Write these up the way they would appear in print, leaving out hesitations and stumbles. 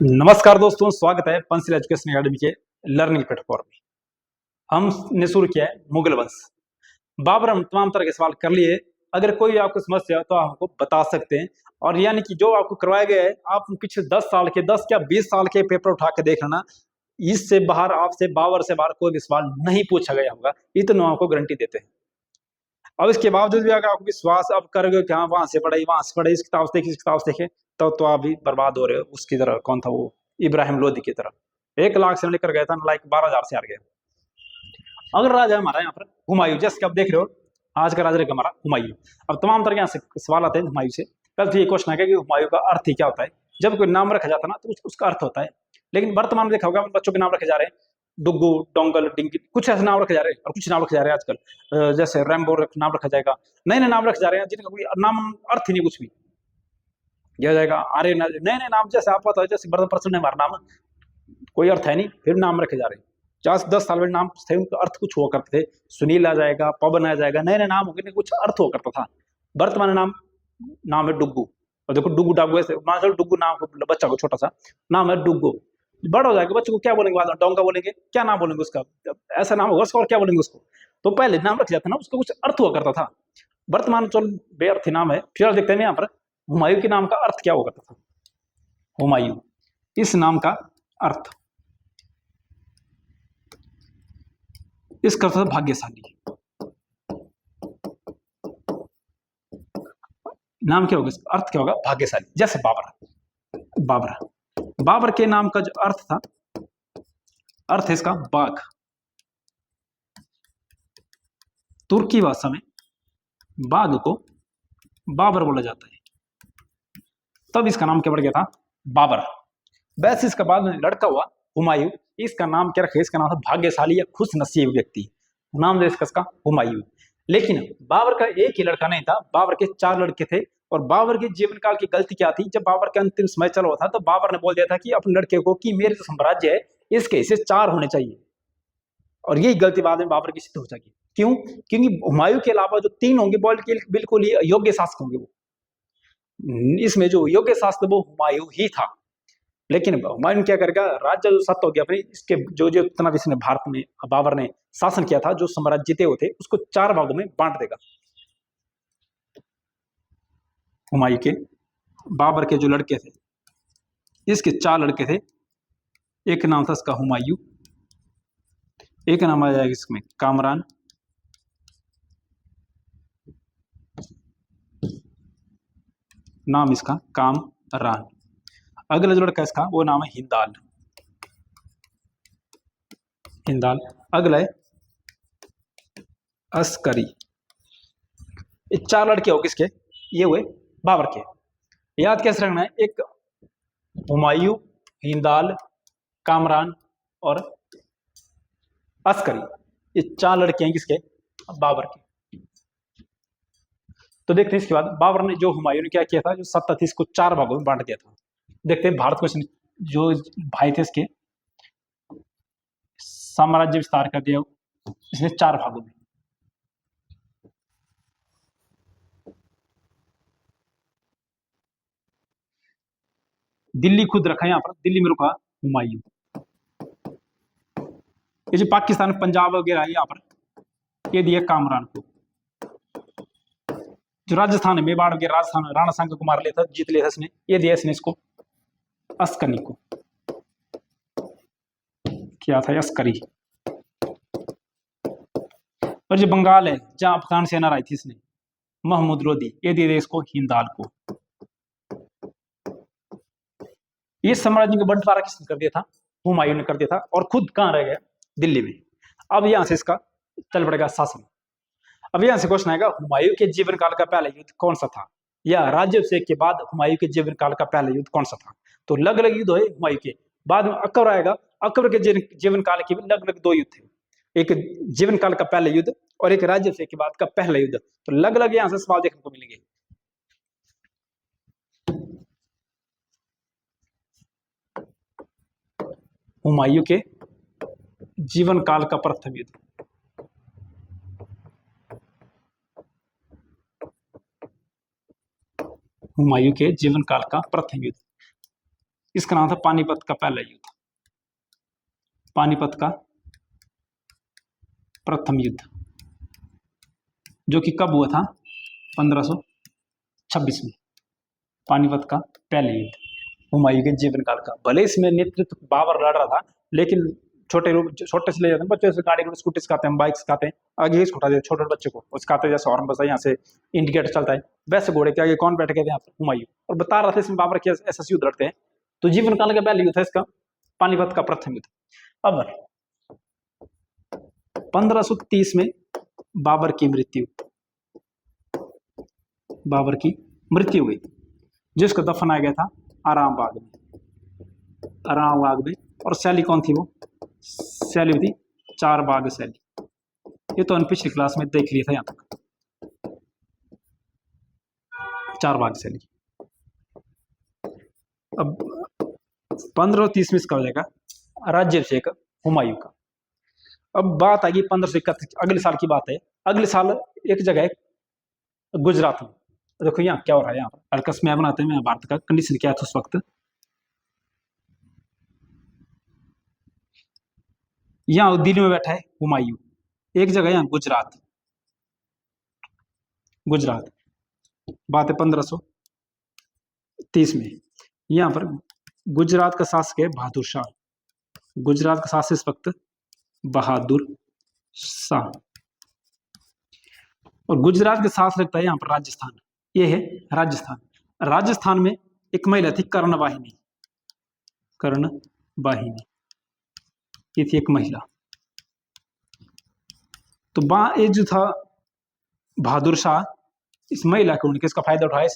नमस्कार दोस्तों, स्वागत है पंसिल एजुकेशन अकेडमी के लर्निंग प्लेटफॉर्म में। हमने शुरू किया है मुगल वंश। बाबर हम तमाम तरह के सवाल कर लिए। अगर कोई आपको समस्या हो तो आप हमको बता सकते हैं। और यानी कि जो आपको करवाया गया है, आप पिछले 10 साल के 10 या 20 साल के पेपर उठा के देख लेना, इससे बाहर आपसे बाबर से बाहर कोई भी सवाल नहीं पूछा गया होगा, इतना आपको गारंटी देते हैं। अब इसके बावजूद भी अगर आपको विश्वास आप करोगे कि हाँ वहां से पढ़े इस किताब से देखे, इस किताब से देखे, तो आप भी बर्बाद हो रहे हो। उसकी तरह कौन था वो, इब्राहिम लोधी की तरह 1 लाख से लेकर गया था, लाइक 12,000 से हार गया। अगर राजा हमारा यहाँ पर हुमायूं, जैसे कि आप देख रहे हो आज का राजा हमारा हुमायूं। अब तमाम तरह के यहाँ से सवाल आते हैं हुमायूं से। पहले तो ये क्वेश्चन है कि हुमायूं का अर्थ ही क्या होता है। जब कोई नाम रखा जाता है ना, तो उसका अर्थ होता है। लेकिन वर्तमान में देखा होगा बच्चों के नाम रखे जा रहे हैं, डुग्गू, डोंगल, डिंगी, कुछ ऐसे नाम रखे जा रहे हैं और कुछ नाम रखे जा रहे हैं आजकल। जैसे रैम्बो नाम रखा जाएगा, नए नए नाम रखे जा रहे हैं जिनका कोई नाम अर्थ ही नहीं कुछ भी दिया जाएगा। अरे नए नए नाम, जैसे आप पता है, जैसे बर्दन पर्सन है हमारा नाम, कोई अर्थ है नहीं, फिर नाम रखे जा रहे हैं। 4-10 साल में नाम थे, उनका अर्थ कुछ हुआ करते थे। सुनील आ जाएगा, पवन आ जाएगा, नए नए नाम होंगे, कुछ अर्थ हुआ करता था। वर्तमान नाम नाम है डुग्गू। और देखो डुग्गू डागू, ऐसे मान लो डुग्गू नाम को बच्चा को छोटा सा नाम है डुग्गू, बड़ा हो जाएगा बच्चे को क्या बोलेंगे, बाद में डोंगा बोलेंगे, क्या नाम बोलेंगे उसका, ऐसा नाम होगा उसका और क्या बोलेंगे उसको। तो पहले नाम रख जाता ना, उसका कुछ अर्थ हुआ करता था। वर्तमान चल बेअर्थी नाम है। फिर आप देखते हैं यहाँ पर हुमायूं के नाम का अर्थ क्या हुआ करता था। हुमायूं, इस नाम का अर्थ, इसका अर्थ भाग्यशाली। नाम क्या होगा, इसका अर्थ क्या होगा, भाग्यशाली। जैसे बाबर, बाबर, बाबर के नाम का जो अर्थ था, अर्थ है इसका बाघ। तुर्की भाषा में बाघ को बाबर बोला जाता है, तब इसका नाम क्या पड़ गया था, बाबर। वैसे इसका बाद में लड़का हुआ हुमायूं, इसका नाम क्या रखे, इसका नाम था भाग्यशाली या खुश नसीब व्यक्ति। नाम दे इसका हुमायूं। लेकिन बाबर का एक ही लड़का नहीं था, बाबर के 4 लड़के थे। और बाबर के जीवन काल की गलती क्या थी, जब बाबर के अंतिम समय चल रहा था तो बाबर ने बोल दिया था कि अपने लड़के को कि मेरे जो साम्राज्य है इसके हिस्से 4 होने चाहिए। और यही गलती बाद में बाबर की सिद्ध हो जाएगी। क्यों? क्योंकि हुमायूं के अलावा जो 3 होंगे बिल्कुल ही योग्य शासक होंगे। वो इसमें जो योग्य शासक वो हुमायूं ही था। लेकिन हुमायूं क्या करेगा, राज्य जो सत्ता होगी अपनी, इसके जो जो इतना भी इसने भारत में बाबर ने शासन किया था, जो साम्राज्य जीते हुए थे उसको 4 भागों में बांट देगा। हुमायूं के बाबर के जो लड़के थे, इसके 4 लड़के थे। एक नाम था इसका हुमायूं, एक नाम आ जाएगा इसमें कामरान, नाम इसका कामरान। अगला जो लड़का इसका वो नाम है हिंदाल, हिंदाल। अगला है अस्करी। ये 4 लड़के हो किसके, ये हुए बाबर के। याद कैसे रखना है, एक हुमायूं, हिंदाल, कामरान और अस्करी, ये 4 लड़के हैं किसके, बाबर के। तो देखते हैं इसके बाद बाबर ने, जो हुमायूं ने क्या किया था, जो सत्ता थी इसको 4 भागों में बांट दिया था। देखते हैं भारत को जो भाई थे इसके, साम्राज्य विस्तार कर दिया इसने 4 भागों में। दिल्ली खुद रखा यहाँ पर, दिल्ली में रुका हुमायूं। ये जो पाकिस्तान, पंजाब वगैरह यहाँ पर ये दिया कामरान को। जो राजस्थान है, मेवाड़ वगैरह, राजस्थान राणा सांगा को मार लिया था, जीत लिया था इसने, ये दिया इसने इसको अस्कनी को। क्या था अस्करी। और जो बंगाल है, जहां अफगान सेना आई थी, इसने महमूद लोदी, ये दिए इसको हिंदाल को। ये साम्राज्य का बंटवारा किसने कर दिया था, हुमायूं ने कर दिया था। और खुद कहां रह गया, दिल्ली में। अब यहां से इसका चल पड़ेगा शासन। अब यहां से क्वेश्चन आएगा, हुमायूं के जीवन काल का पहला युद्ध कौन सा था, या राज्याभिषेक के बाद हुमायूं के जीवन काल का पहला युद्ध कौन सा था। तो अलग अलग युद्ध है हुमायूं के। बाद में अकबर आएगा, अकबर के जीवन काल के अलग अलग 2 युद्ध थे। एक जीवन काल का पहला युद्ध और एक राज्याभिषेक के बाद का पहला युद्ध। तो अलग अलग यहां से सवाल देखने को मिलेंगे। हुमायूं के जीवन काल का प्रथम युद्ध, हुमायूं के जीवन काल का प्रथम युद्ध। इसका नाम था पानीपत का पहला युद्ध, पानीपत का प्रथम युद्ध, जो कि कब हुआ था? 1526 में, पानीपत का पहला युद्ध, हुमायूं के जीवन काल का। भले इसमें नेतृत्व बाबर लड़ रहा था, लेकिन छोटे से ले जाते हैं बच्चे से, गाड़ी को स्कूटी सिखाते हैं, बाइक सिखाते हैं, आगे छुटा देते छोटे बच्चे को सिखाते हैं, जैसे हॉर्न बजा यहाँ से इंडिकेटर चलता है, वैसे घोड़े के आगे कौन बैठ गए थे? यहाँ पर हुमायूं। और बता रहा था इसमें बाबर के ऐसा युद्ध लड़ते हैं। तो जीवन काल का पहला युद्ध था इसका, पानीपत का प्रथम युद्ध। अब 1530 में बाबर की मृत्यु हुई, जिसको दफनाया गया था आराम बाग में। और शैली कौन थी? वो शैली थी चार बाग शैली। ये तो पिछली क्लास में देख लिया था यहां तक, चार बाग शैली। अब 1530 में इसका हो जाएगा राज्याभिषेक हुमायूं का। अब बात आएगी 1531, अगले साल की बात है। अगले साल एक जगह गुजरात में, देखो यहाँ क्या हो रहा है, यहाँ पर अल्कस में बनाते हैं भारत का कंडीशन क्या था उस वक्त। यहाँ दिल्ली में बैठा है हुमायूं, एक जगह यहाँ गुजरात, बात है 1530 में। यहाँ पर गुजरात का शासक है बहादुर शाह, गुजरात का शासक इस वक्त बहादुर शाह। और गुजरात के साथ लगता है यहाँ पर राजस्थान, ये है राजस्थान में एक महिला थी कर्णवाहिनी, ये थी एक महिला। तो ये जो था बहादुर शाह, इस महिला को उनके इसका फायदा उठाया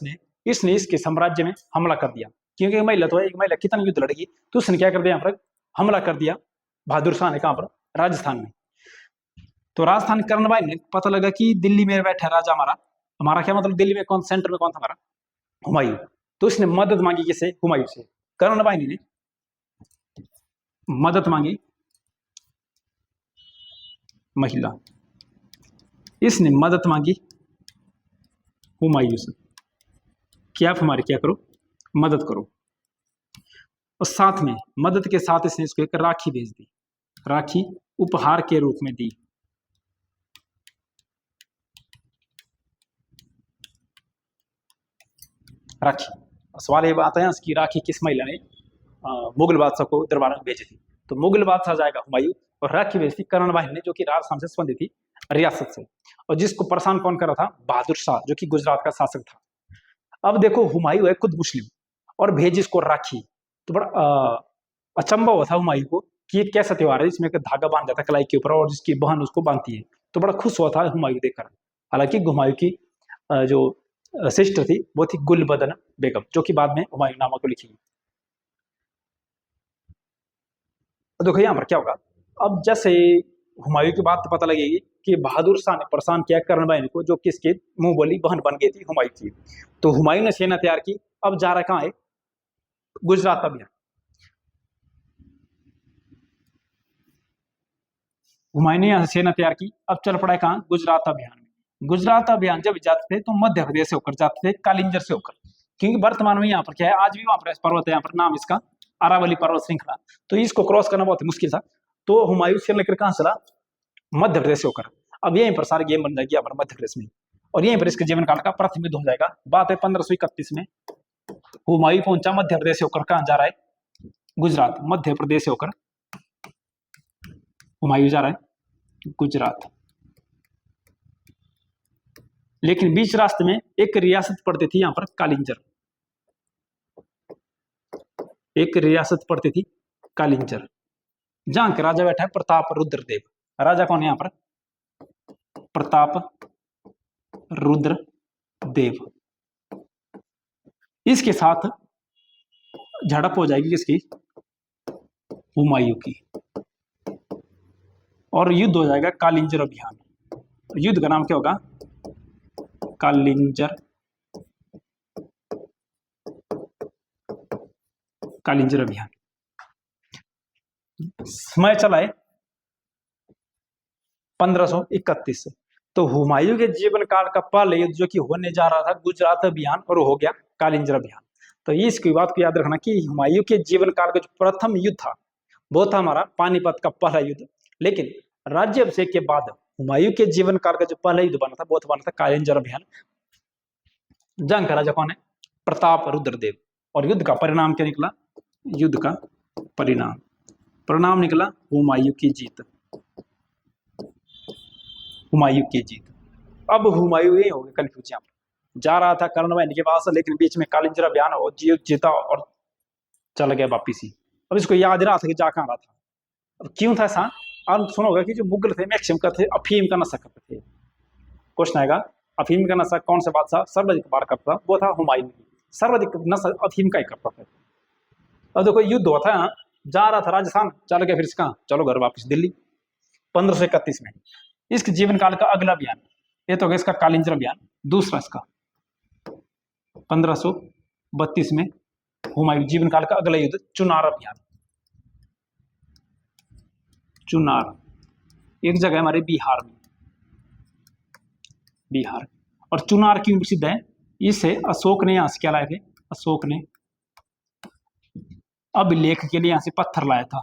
इसने इसके साम्राज्य में हमला कर दिया, क्योंकि महिला तो है, एक महिला कितना युद्ध लड़ेगी, तो उसने क्या कर दिया, यहाँ पर हमला कर दिया बहादुर शाह ने। कहां पर? राजस्थान में। तो राजस्थान कर्णवाहिनी ने पता लगा कि दिल्ली में बैठा राजा हमारा क्या मतलब, दिल्ली में कौन, सेंटर में कौन था हमारा? हुमायूं। तो इसने मदद मांगी किसे? हुमायूं से। कर्णवाहिनी ने मदद मांगी महिला, इसने मदद मांगी हुमायूं से कि आप हमारी क्या करो, मदद करो। और साथ में मदद के साथ इसने इसको एक राखी भेज दी, राखी उपहार के रूप में दी। राखी, सवाल ये बात है कि राखी किस महिला ने मुगल बादशाह को दरबार में भेजी थी? तो मुगल बादशाह जाएगा हुमायूं, और राखी भेजी थी कर्णवाहिनी ने, जो कि राजस्थान से संबंधित थी, रियासत से। और जिसको परेशान कौन कर रहा था? बहादुर शाह, जो कि गुजरात का शासक था। अब देखो हुमायूं है खुद मुस्लिम, और भेजी इसको राखी। तो बड़ा अचंभा हुआ था हुमायूं को कि ये कैसा त्योहार है जिसमें धागा बांध जाता है कलाई के ऊपर, और जिसकी बहन उसको बांधती है। तो बड़ा खुश हुआ था हुमायूं देखकर। हालांकि हुमायूं की जो सिस्टर थी वो थी गुलबदन बेगम, जो कि बाद में हुमायूं नामा को लिखी। देखो यहाँ पर क्या होगा, अब जैसे हुमायूं की बात पता लगेगी कि बहादुर शाह ने परेशान किया कर्णवाहिनी को, जो किसके मुंह बोली बहन बन गई थी हुमायूं की। तो हुमायूं ने सेना तैयार की, अब जा रहा कहाँ है? गुजरात अभियान। हुमायूं ने यहाँ सेना तैयार की, अब चल पड़ा है कहाँ? गुजरात अभियान में। गुजरात अभियान जब जाते थे तो मध्य प्रदेश से होकर जाते थे, कालिंजर से होकर, क्योंकि वर्तमान में यहाँ पर क्या है, आज भी वहां पर पर्वत है, यहाँ पर नाम इसका अरावली पर्वत श्रृंखला। तो इसको क्रॉस करना बहुत मुश्किल था। तो हुमायूं से लेकर कहां चला? मध्य प्रदेश से होकर। अब यहीं पर सारे गेम बन जाएगी यहाँ पर मध्य प्रदेश में, और यहीं पर इसके जीवन काल का प्रथम युद्ध हो जाएगा। बात है 1531 में हुमायूं पहुंचा मध्य प्रदेश से होकर, कहां जा रहा है? गुजरात। मध्य प्रदेश से होकर हुमायूं जा रहा है गुजरात। लेकिन बीच रास्ते में एक रियासत पड़ती थी यहाँ पर कालिंजर, एक रियासत पड़ती थी कालिंजर, जहां के राजा बैठा है प्रताप रुद्रदेव। राजा कौन है यहाँ पर? प्रताप रुद्र देव। इसके साथ झड़प हो जाएगी किसकी? हुमायूं की, और युद्ध हो जाएगा कालिंजर अभियान। युद्ध का नाम क्या होगा? कालिंजर अभियान। समय चला है 1531 से। तो हुमायूं के जीवन काल का पहला युद्ध जो कि होने जा रहा था गुजरात अभियान, और हो गया कालिंजर अभियान। तो इसकी बात को याद रखना कि हुमायूं के जीवन काल का जो प्रथम युद्ध था वो था हमारा पानीपत का पहला युद्ध। लेकिन राज्य अभिषेक के बाद हुमायूं के जीवन काल का जो पहला युद्ध बना था वो बना था कालिंजर अभियान। जंग का राजा कौन है? प्रताप रुद्रदेव। और युद्ध का परिणाम क्या निकला? युद्ध का परिणाम निकला हुमायूं की जीत। हुमायूं की जीत। अब हुमायूं ही हो गए कंफ्यूज, यहाँ जा रहा था कर्णवाहिनी के पास, लेकिन बीच में कालिंजर अभियान और जीता और चल गया वापिस ही। अब इसको याद रहा था कि जा कहाँ रहा था। अब क्यों था ऐसा? आप सुनोगे कि जो मुगल थे मैक्सिमम का थे अफीम का नशा करते थे। क्वेश्चन आएगा अफीम का नशा कौन सा बादशाह सर्वाधिक बार करता था? वो था हुमायूं। सर्वाधिक नशा अफीम का ही करता था। अब देखो युद्ध हुआ था, जा रहा था राजस्थान, चल गया फिर कहाँ? चलो घर वापिस दिल्ली। 1531 में इसके जीवन काल का अगला अभियान, ये तो हो गया इसका कालिंजर अभियान। दूसरा इसका 1532 में हुमायूं जीवन काल का अगला युद्ध चुनार अभियान। चुनार एक जगह हमारे बिहार में, बिहार। और चुनार क्यों प्रसिद्ध है? इसे अशोक ने यहां से क्या लाए थे? अशोक ने अभिलेख के लिए यहां से पत्थर लाया था।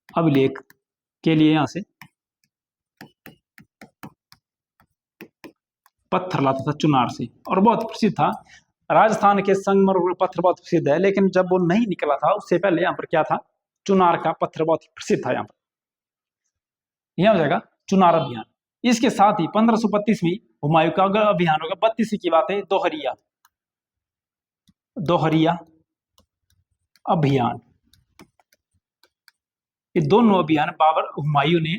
अभिलेख के लिए यहां से पत्थर लाता था चुनार से, और बहुत प्रसिद्ध था। राजस्थान के संगमरमर पत्थर बहुत प्रसिद्ध है, लेकिन जब वो नहीं निकला था उससे पहले यहाँ पर क्या था? चुनार का पत्थर बहुत प्रसिद्ध था। यहाँ पर यह हो जाएगा चुनार अभियान। इसके साथ ही 1532 में हुमायूं का अभियान होगा। 32 की बात है दोहरिया अभियान। ये दोनों अभियान बाबर हुमायूं ने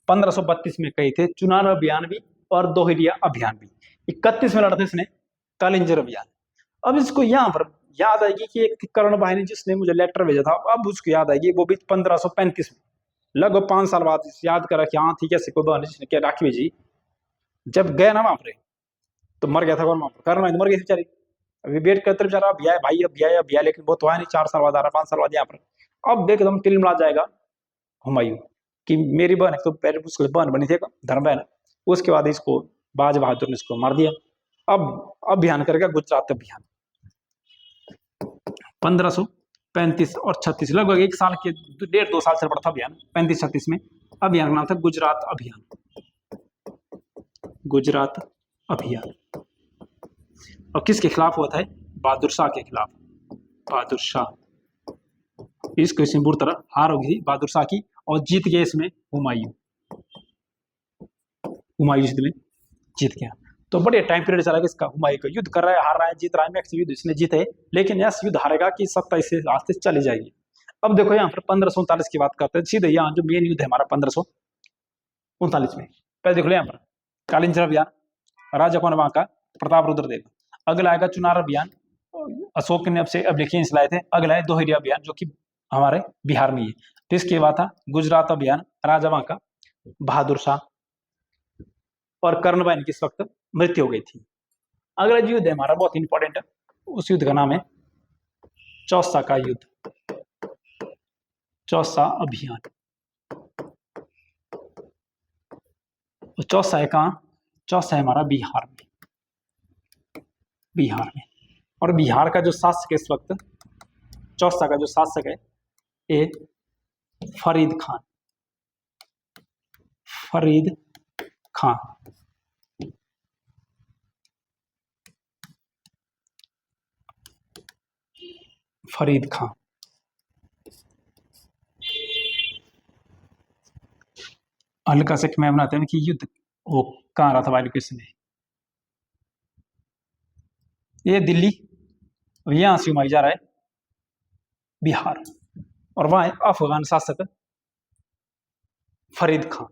1532 में कहे थे, चुनार अभियान भी और दोहरिया अभियान भी। 31 में लड़ा था इसने कालिंजर अभियान। अब इसको यहाँ पर याद आएगी कि एक कर्ण भाई ने जिसने मुझे लेटर भेजा था, अब उसको याद आएगी वो भी 1535 में, लगभग 5 साल बाद याद करा कि हाँ ठीक है, सिक्को बहन जिसने क्या राखी भेजी। जब गए ना वहां पर तो मर गया था वहां पर, कर्ण भाई मर गई बेचारी। अभी वेट करते बेचारा अब आया भाई, अब आया लेकिन वो तो आया नहीं। 4 साल बाद आ रहा, 5 साल बाद यहाँ पर। अब एकदम तिलमिला जाएगा हुमायूं कि मेरी बहन तो पहले उसको बहन बनी थी धर्म बहन, उसके बाद इसको बाज बहादुर ने इसको मार दिया। अब अभियान करेगा गुजरात अभियान। 1535 और 36 लगभग 1 साल के 1.5-2 साल से पड़ा था अभियान। 35-36 में अभियान का नाम था गुजरात अभियान। गुजरात अभियान। और किसके खिलाफ हुआ था? बहादुर शाह के खिलाफ। बहादुर शाह। इसको इसमें बुरी तरह हार हो गई बहादुर शाह की, और जीत गए इसमें हुमायूं। हुमायूं इसमें जीत गया। तो बड़े टाइम पीरियड चला गया इसका। हुमायूं का युद्ध कर रहा है, हार रहा है, जीत रहा है। मैक्सिमम युद्ध इसने जीते, लेकिन यह युद्ध हारेगा कि 27 से रास्ते चली जाएगी। अब देखो यहाँ पर 1539 की बात करते हैं सीधे। यहाँ जो मेन युद्ध है हमारा 1539 में, पहले देख लो यहाँ पर कालिंजर अभियान, राजा कौन वहां का? प्रताप रुद्रदेव। अगला आएगा चुनार अभियान, अशोक ने अब से अभिलेख लाए थे। अगला है दोहरिया अभियान जो कि हमारे बिहार में ही है। तो इसके बाद था गुजरात अभियान, राजा वहां का बहादुर शाह, और कर्ण भाई की इस वक्त मृत्यु हो गई थी। अगला युद्ध है हमारा बहुत इंपॉर्टेंट है, उस युद्ध का नाम है चौसा का युद्ध। चौसा अभियान। चौसा है कहाँ? चौसा है हमारा बिहार में। बिहार में। और बिहार का जो शासक है इस वक्त, चौसा का जो शासक है ये फरीद खान। फरीद खान। फरीद खान। हल्का से मैं बनाते हैं कि युद्ध वो कहाँ रहा था वायुकेशन में? ये दिल्ली, यहां से हुमायूं जा रहा है बिहार, और वहां अफगान शासक फरीद खान।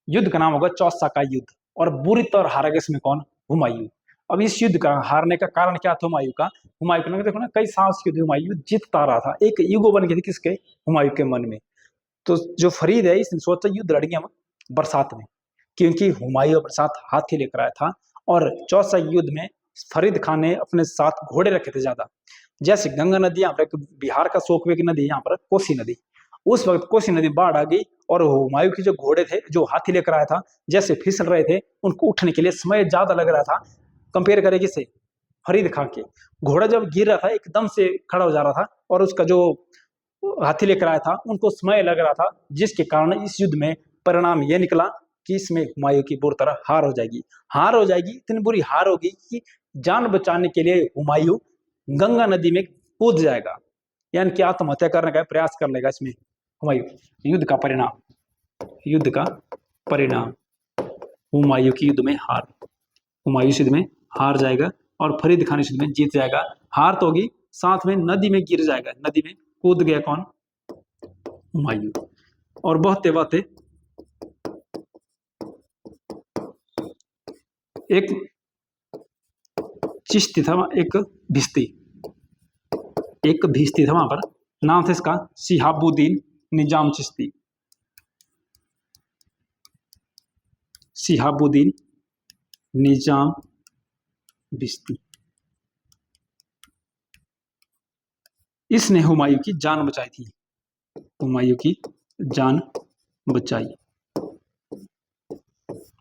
युद्ध का नाम होगा चौसा का युद्ध, और बुरी तरह हारेगा इसमें कौन? हुमायूं। अब इस युद्ध का हारने का कारण क्या था हुमायूं का? हुमायूं को देखो ना, कई साल से युद्ध हुमायूं जीतता रहा था। एक ईगो बन गई थी किसके? हुमायूं के मन में। तो जो फरीद है इसने सोचा युद्ध लड़ेंगे हम बरसात में, क्योंकि हुमायूं अपने साथ हाथी लेकर आया था। और चौसा युद्ध में फरीद खान ने अपने साथ घोड़े रखे थे ज्यादा। जैसे गंगा नदी यहाँ पर, बिहार का सोकवे की नदी यहाँ पर कोसी नदी, उस वक्त कोसी नदी बाढ़ आ गई, और हुमायूं के जो घोड़े थे जो हाथी लेकर आया था, जैसे फिसल रहे थे, उनको उठने के लिए समय ज्यादा लग रहा था। कंपेयर करें किससे? फरीद खां के। घोड़ा जब गिर रहा था एकदम से खड़ा हो जा रहा था और उसका जो हाथी लेकर आया था उनको समय लग रहा था, जिसके कारण इस युद्ध में परिणाम यह निकला कि इसमें हुमायूं की बुरी तरह हार हो जाएगी। हार हो जाएगी, इतनी बुरी हार होगी कि जान बचाने के लिए हुमायूं गंगा नदी में कूद जाएगा, यानी कि आत्महत्या करने का प्रयास कर लेगा इसमें हुमायूं। युद्ध का परिणाम, युद्ध का परिणाम हुमायूं की युद्ध में हार। हुमायूं युद्ध में हार जाएगा और फरीद खान युद्ध में जीत जाएगा। हार तो होगी, साथ में नदी में गिर जाएगा। नदी में कूद गया कौन? हुमायूं। और बहते बहते एक चिश्ती था, एक भिश्ती था वहां पर, नाम था इसका शिहाबुद्दीन निजाम चिश्ती। शिहाबुद्दीन निजाम भिश्ती। इसने हुमायूं की जान बचाई थी, हुमायूं की जान बचाई।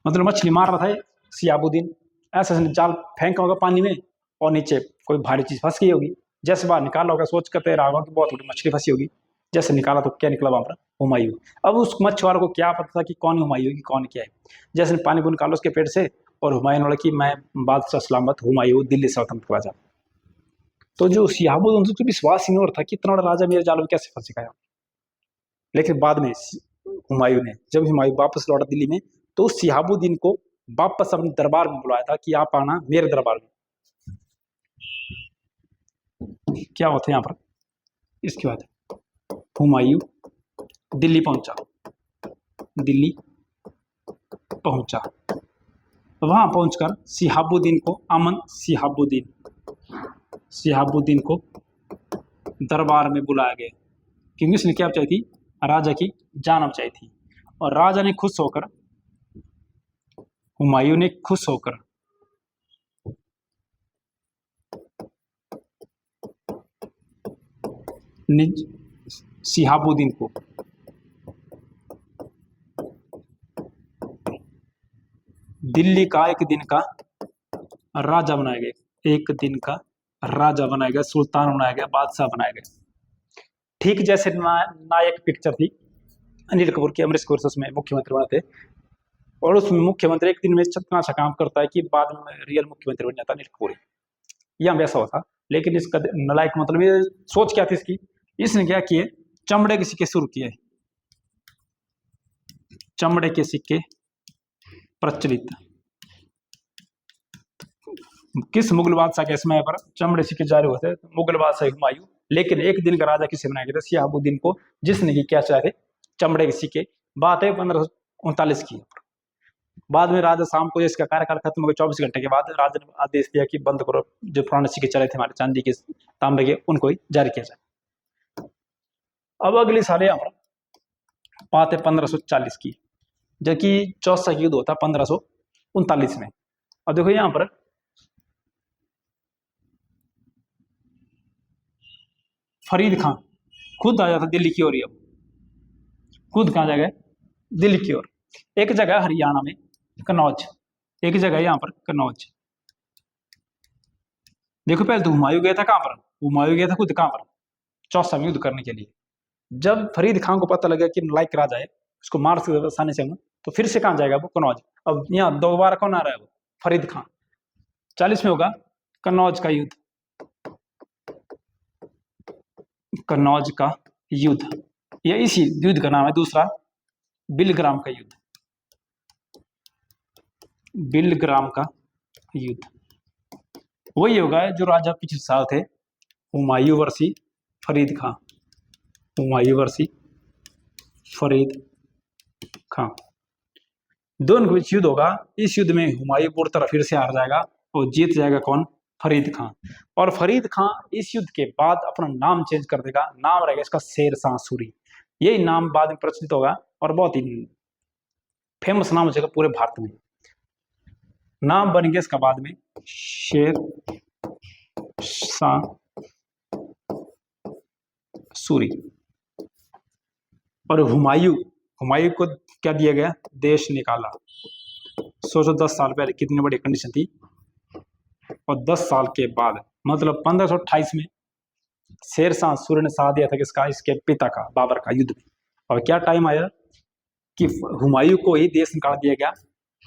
मतलब मछली मार रहा था शिहाबुद्दीन, ऐसा जाल फेंका होगा पानी में और नीचे कोई भारी चीज फंस गई होगी। जैसे बाहर निकाला होगा, सोच कर तैयार होगा कि बहुत बड़ी मछली फंसी होगी। जैसे निकाला तो क्या निकला वहां पर? हुमायूं। अब उस मछुआरे को क्या पता था कि कौन हुमायूं की कौन क्या है। जैसे पानी को निकाला उसके पेट से और हुमायूं बोला कि मैं बादशाह सलामत हुमायूं दिल्ली सल्तनत का राजा। तो जो शिहाबुद्दीन तो विश्वास ही नहीं हो रहा था कि इतना बड़ा राजा मेरे जाल में कैसे फंस गया। लेकिन बाद में हुमायूं ने, जब हुमायूं वापस लौटा दिल्ली में, तो शिहाबुद्दीन को वापस अपने दरबार में बुलाया था कि आप आना मेरे दरबार में। क्या होता है यहाँ पर? इसके बाद हुमायूं दिल्ली पहुंचा, दिल्ली पहुंचा। वहां पहुंचकर शिहाबुद्दीन को दरबार में बुलाया गया, क्योंकि उसने क्या चाहिए थी? राजा की जान बचाई थी। और राजा ने खुश होकर, हुमायूं ने खुश होकर शिहाबुद्दीन को दिल्ली का एक दिन का राजा बनाया गया, एक दिन का राजा बनाया गया, सुल्तान बनाया गया, बादशाह बनाया गया। ठीक जैसे नायक पिक्चर थी अनिल कपूर की, अमरीश कपूर उसमें मुख्यमंत्री बने थे, और उसमें मुख्यमंत्री एक दिन में इतना अच्छा काम करता है कि बाद में रियल मुख्यमंत्री बन जाता है अनिल कपूर। यह वैसा होता, लेकिन इसका नलायक मतलब ये सोच क्या थी इसकी? इसने क्या किए? चमड़े के सिक्के शुरू किए। चमड़े के सिक्के प्रचलित किस मुगल बादशाह के समय पर चमड़े सिक्के जारी होते? मुगल बादशाह हुमायूं। लेकिन एक दिन का राजा किसे बनाया गया था? शिहाबुद्दीन को, जिसने कि क्या चाहे थे? चमड़े के सिक्के। बात है 1539 की। बाद में राजा शाम को इसका कार्यकाल खत्म हो गया, 24 घंटे के बाद राजा ने आदेश दिया कि बंद करो, जो पुराने सिक्के चले थे हमारे चांदी के तांबे के, उनको ही जारी किया जाए। अब अगली साल यहाँ पर बात है 1540 की, जबकि चौसा युद्ध होता 1539 में। अब देखो यहाँ पर फरीद खान खुद आ जाता दिल्ली की ओर। अब खुद कहाँ जाएगा? दिल्ली की ओर। एक जगह हरियाणा में कन्नौज, एक जगह यहाँ पर कन्नौज। देखो पहले तो हुमायूं गया था कहाँ पर? हुमायूं गया था खुद कहाँ पर? चौसा में युद्ध करने के लिए। जब फरीद खान को पता लगा कि नालायक राजा है, उसको मार सकते आसानी से हम, तो फिर से कहाँ जाएगा वो? कन्नौज। अब यहाँ दोबारा कौन आ रहा है? वो फरीद खान। 40 में होगा कन्नौज का युद्ध, कन्नौज का युद्ध। या इसी युद्ध का नाम है दूसरा बिलग्राम का युद्ध, बिलग्राम का युद्ध। वही होगा जो राजा पिछले साल थे, हुमायूं वर्सी फरीद खान, हुमायूं वर्सी फरीद खान। दोनों के बीच युद्ध होगा। इस युद्ध में हुमायूं पूरी तरह फिर से हार जाएगा और जीत जाएगा कौन? फरीद खान। और फरीद खान इस युद्ध के बाद अपना नाम चेंज कर देगा, नाम रहेगा इसका शेरशाह सूरी। यही नाम बाद में प्रचलित होगा और बहुत ही फेमस नाम हो जाएगा पूरे भारत में। नाम बन गया इसका बाद में शेरशाह सूरी। और हुमायूं को क्या दिया गया? देश निकाला। सोचो 10 साल पहले कितनी बड़ी कंडीशन थी। और 10 साल के बाद मतलब 1528 में शेरशाह सूरी ने साथ दिया था किसका, इसके पिता का, बाबर का, युद्ध में। और क्या टाइम आया कि हुमायूं को ही देश निकाल दिया गया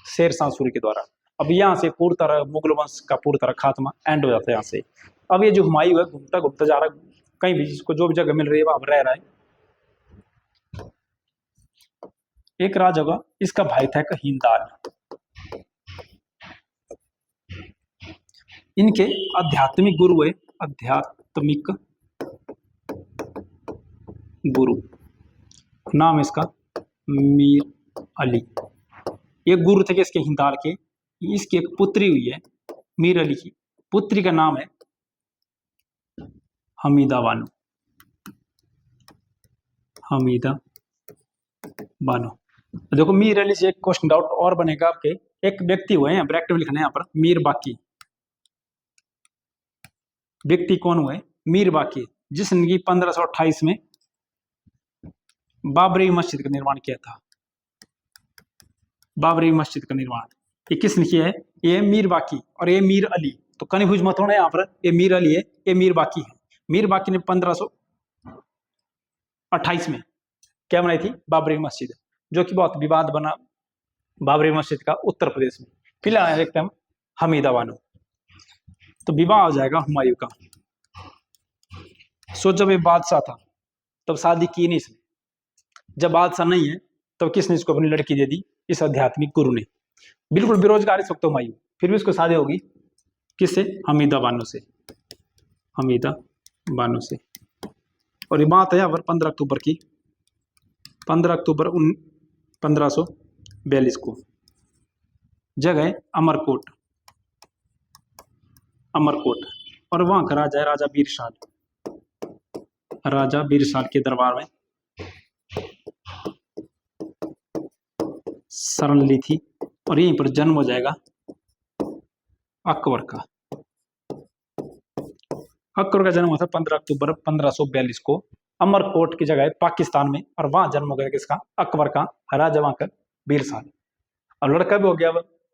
शेरशाह सूरी के द्वारा। अब यहाँ से पूरी तरह मुगल वंश का पूरी तरह खात्मा एंड हो जाता है यहाँ से। अब ये जो हुमायूं है घूमता घूमता जा रहा है, कहीं भी जिसको जो भी जगह मिल रही है वहां पर रह रहा है। एक राजा होगा, इसका भाई था एक हिंदाल। इनके आध्यात्मिक गुरु है, आध्यात्मिक गुरु, नाम है इसका मीर अली। ये गुरु थे कि इसके हिंदाल के। इसकी एक पुत्री हुई है मीर अली की, पुत्री का नाम है हमीदा बानो। हमीदा बानो। देखो मीर अली से एक क्वेश्चन डाउट और बनेगा आपके। एक व्यक्ति हुए हैं, ब्रैकेट में लिखना है यहाँ पर, मीर बाकी। व्यक्ति कौन हुए? मीर बाकी, जिसने 1528 में बाबरी मस्जिद का निर्माण किया था। बाबरी मस्जिद का निर्माण ये किसने किया है? ये मीर बाकी और ये मीर अली। तो कन्फ्यूज मत होना यहाँ पर, ये मीर अली है, ये मीर बाकी है। मीर बाकी ने 1528 में क्या बनाई थी? बाबरी मस्जिद, जो कि बहुत विवाद बना बाबरी मस्जिद का उत्तर प्रदेश में। फिलहाल देखते हैं हमीदा बानो। तो विवाह हो जाएगा हुमायूं का। सो जब ये बादशाह था तब शादी की नहीं इसने। जब बादशाह नहीं है तब किसने इसको अपनी लड़की दे दी? इस आध्यात्मिक गुरु ने। बिल्कुल बेरोजगार इस वक्त हुमायूं, फिर भी उसको शादी होगी किससे? हमीदा बानो से। हमीदा बानो से। और ये बात है यहाँ पर 15 अक्टूबर की, 15 अक्टूबर 1542 को। जगह अमरकोट, अमरकोट। और वहां का राजा है राजा बीरसाल। राजा बीरसाल के दरबार में शरण ली थी और यहीं पर जन्म हो जाएगा अकबर का। अकबर का जन्म हुआ था 15 अक्टूबर 1542 को अमरकोट की जगह पाकिस्तान में। और वहां जन्म हो गया किसका? अकबर का, राजा वहां का बीरसाल। अब लड़का भी हो गया।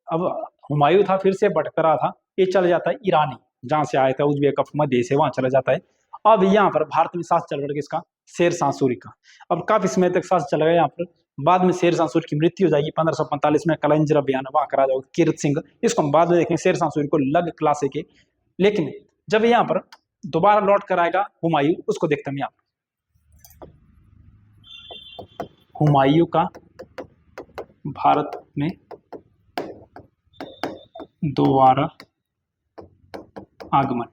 अब हुमायूं था फिर से भटक रहा था, ये चला जाता है ईरानी, जहां से आया था उज्बेक मध्य से, वहां चला जाता है। अब यहाँ पर भारत में शासन चल रहा है किसका? शेरशाह सूरी का। अब काफी समय तक शासन चलेगा यहाँ पर। बाद में शेरशाह सूरी की मृत्यु हो जाएगी 1545 में। कलंजर अभियान वहां करा जाएगा कीरत सिंह, इसको हम बाद में देखेंगे। शेरशाह सूरी को लग क्लासे के। लेकिन जब यहाँ पर दोबारा लौट कर आएगा हुमायूं, उसको देखते हैं यहाँ पर। हुमायूं का भारत में दोबारा आगमन,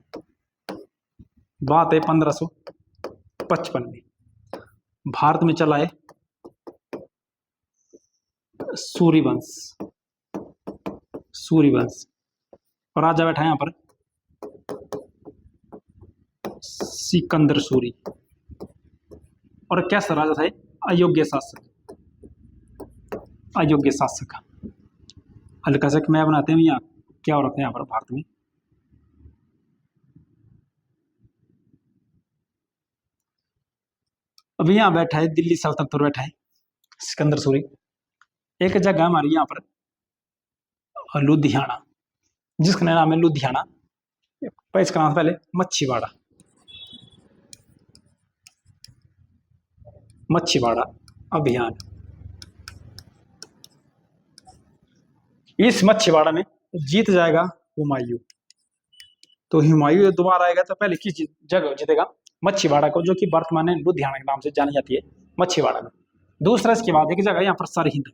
बात है 1555 में। भारत में चला है सूर्यवंश, सूर्यवंश। और राजा बैठा है यहाँ पर सिकंदर सूरी। और कैसा राजा था? अयोग्य शासक, अयोग्य शासक। हल्का सा मैं बनाते हैं यहाँ क्या हो रहा था यहाँ पर भारत में। अभी यहाँ बैठा है दिल्ली सल्तनत पर बैठा है सिकंदर सूरी। एक जगह हमारी यहाँ पर लुधियाना, जिसका नाम है लुधियाना। इसका नाम पहले मच्छीवाड़ा, मच्छीवाड़ा अभियान। इस मच्छीवाड़ा में जीत जाएगा हुमायूं। तो हुमायूं दोबारा आएगा तो पहले किस जगह जीतेगा? मच्छीवाड़ा को, जो कि वर्तमान में लुधियाना के नाम से जानी जाती है, मच्छीवाड़ा में। दूसरा इसके बाद एक जगह यहाँ पर सरहिंद,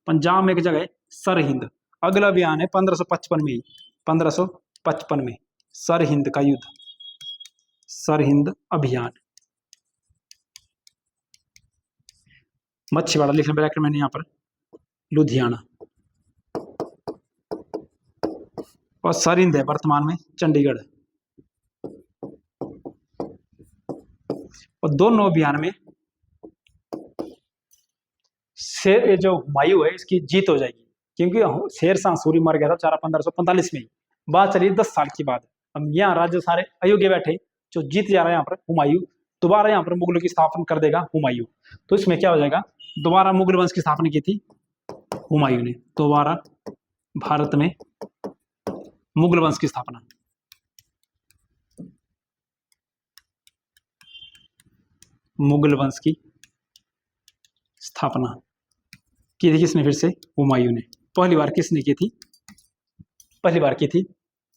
पंजाब में एक जगह सरहिंद। अगला अभियान है 1555 में ही, 1555 में सरहिंद का युद्ध, सरहिंद अभियान। मच्छीवाड़ा लिखने ब्रैकेट मैंने यहाँ पर लुधियाना। और सरहिंद है वर्तमान में चंडीगढ़। और दोनों अभियान में शेर जो हुमायूं है इसकी जीत हो जाएगी, क्योंकि शेरशाह सूरी मर गया था 1545 में ही। बात चली 10 साल की बाद। अब यहाँ राज्य सारे अयोग्य बैठे, जो जीत जा रहा है यहाँ पर हुमायूं। दोबारा यहाँ पर मुगलों की स्थापना कर देगा हुमायूं। तो इसमें क्या हो जाएगा? दोबारा मुगल वंश की स्थापना की थी हुमायूं ने। दोबारा भारत में मुगल वंश की स्थापना। मुगल वंश की स्थापना की थी किसने? फिर से हुमायूं ने। पहली बार किसने की थी? पहली बार की थी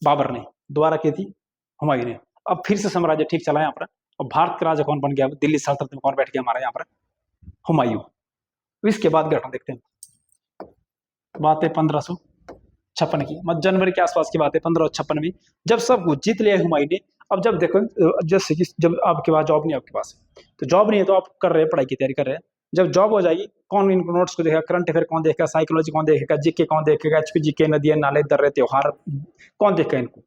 बाबर ने, दोबारा की थी हुमायूं ने। अब फिर से साम्राज्य ठीक चला यहाँ पर। और भारत का राजा कौन बन गया? दिल्ली सल्तनत में कौन बैठ गया हमारा यहाँ पर? हुमायूं। इसके बाद घटना देखते हैं। बात है 1556 की, मतलब जनवरी के आसपास की बात है, 1556 में, जब सब कुछ जीत लिया हुमायूं ने। अब जब देखो, जैसे कि जब आपके पास जॉब नहीं है, आपके पास तो जॉब नहीं है, तो आप कर रहे हैं, पढ़ाई की तैयारी कर रहे हैं। जब जॉब हो जाएगी, कौन इन नोट्स को देखेगा? करंट अफेयर कौन देखेगा? साइकोलॉजी कौन देखेगा? जीके कौन देखेगा? एचपीजीके, नदियां, नाले, दर्रे, त्योहार कौन देखेगा इनको?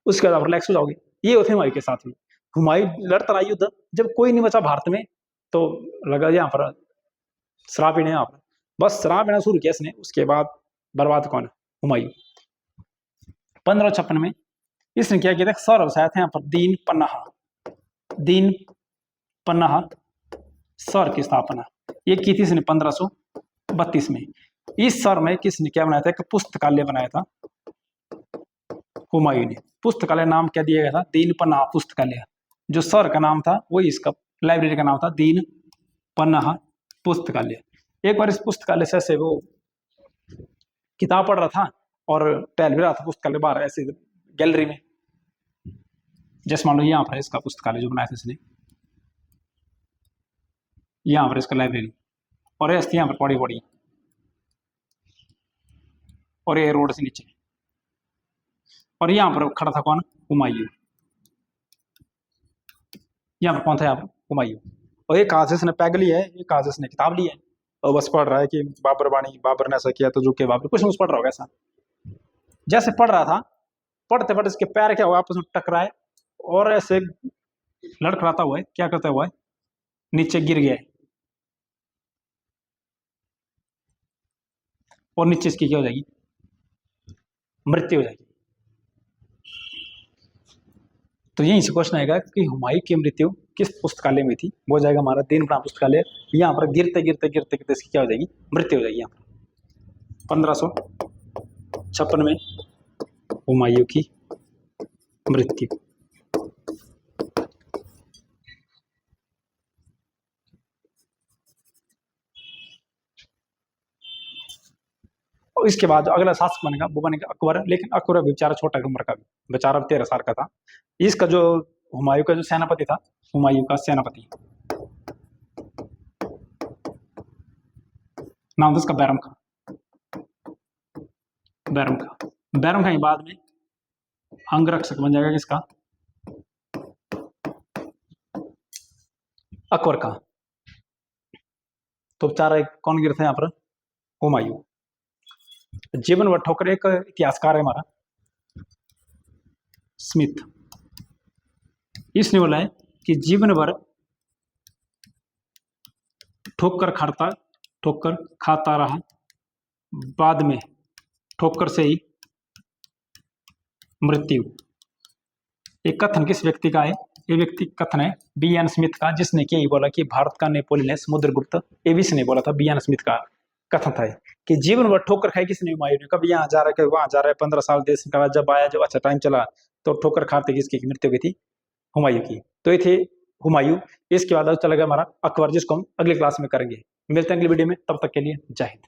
उसके बाद आप रिलैक्स हो जाओगे। ये होते हुमायूं के साथ भी। हुमायूं लड़ता रहा युद्ध, जब कोई नहीं बचा भारत में, तो लगा यहाँ पर शराब पीने, यहाँ पर बस शराब पीना शुरू किया इसने। उसके बाद बर्बाद कौन है? हुमायूं। 1556 में इसने क्या किया था? सौर बसाया था यहाँ पर, दीन पन्नाहा सौर की स्थापना ये की थी इसने 1532 में। इस सौर में किसने क्या बनाया था? एक पुस्तकालय बनाया था हुमायूं ने। पुस्तकालय नाम क्या दिया गया था? दीन पन्नाहा पुस्तकालय। जो सौर का नाम था वही इसका लाइब्रेरी का नाम था, दीन पन्नाहा पुस्तकालय। एक बार इस पुस्तकालय से ऐसे वो किताब पढ़ रहा था और टहल भी रहा था पुस्तकालय बाहर ऐसे गैलरी में। जैसे मान लो यहाँ पर इसका पुस्तकालय जो बनाया था इसने, यहाँ पर इसका लाइब्रेरी, और ऐसे यहाँ पर पड़ी पड़ी, और ये रोड से नीचे, और यहाँ पर खड़ा था कौन? हुमायूं। यहाँ पर कौन था? यहाँ पर हुमायूं। और एक कहा से इसने पैग ली है, एक कहा से इसने किताब ली है, और बस पढ़ रहा है कि बाबर बाणी, बाबर ने ऐसा किया तो झुके बाबर, कुछ नहीं पढ़ रहा होगा ऐसा। जैसे पढ़ रहा था, पढ़ते पढ़ते इसके पैर क्या हुआ? आपस में टकराए, और ऐसे लड़खड़ाता हुआ है, क्या करता हुआ है, नीचे गिर गया, और नीचे इसकी क्या हो जाएगी? मृत्यु हो जाएगी। तो यहीं से क्वेश्चन आएगा कि हुमायूं की मृत्यु किस पुस्तकालय में थी? वो जाएगा हमारा दीन पन्नाहा पुस्तकालय। यहाँ पर गिरते गिरते गिरते गिरते इसकी क्या हो जाएगी? मृत्यु हो जाएगी। यहाँ पर 1556 में हुमायूं की मृत्यु। और इसके बाद अगला शासक बनेगा, वो बनेगा अकबर। लेकिन अकबर भी बेचारा छोटा उम्र का, बेचारा 13 साल का था। इसका जो हुमायूं का जो सेनापति था, हुमायूं का सेनापति नाम था इसका बैरम खां। बैरम खां के बाद में अंगरक्षक बन जाएगा किसका? अकबर का। तो बेचारा कौन गिरते हैं यहाँ पर? हुमायूं। जीवन भर ठोकर, एक इतिहासकार है हमारा स्मिथ, इसने बोला है कि जीवन भर ठोकर खाता रहा, बाद में ठोकर से ही मृत्यु। एक कथन किस व्यक्ति का है? ये व्यक्ति कथन है बी.एन. स्मिथ का, जिसने क्या बोला कि भारत का नेपोलियन है समुद्रगुप्त। एविस ने बोला था, बी.एन. स्मिथ का कथन था कि जीवन भर ठोकर खाई किसने? हुमायूं ने। कभी यहाँ जा रहा है, कभी वहां जा रहा है, 15 साल देश का जब आया, जब अच्छा टाइम चला, तो ठोकर खाते किसकी मृत्यु की थी? हुमायूं की। तो ये थे हुमायूं। इसके बाद चला गया हमारा अकबर, जिसको हम अगली क्लास में करेंगे। मिलते हैं अगली वीडियो में, तब तक के लिए जय हिंद।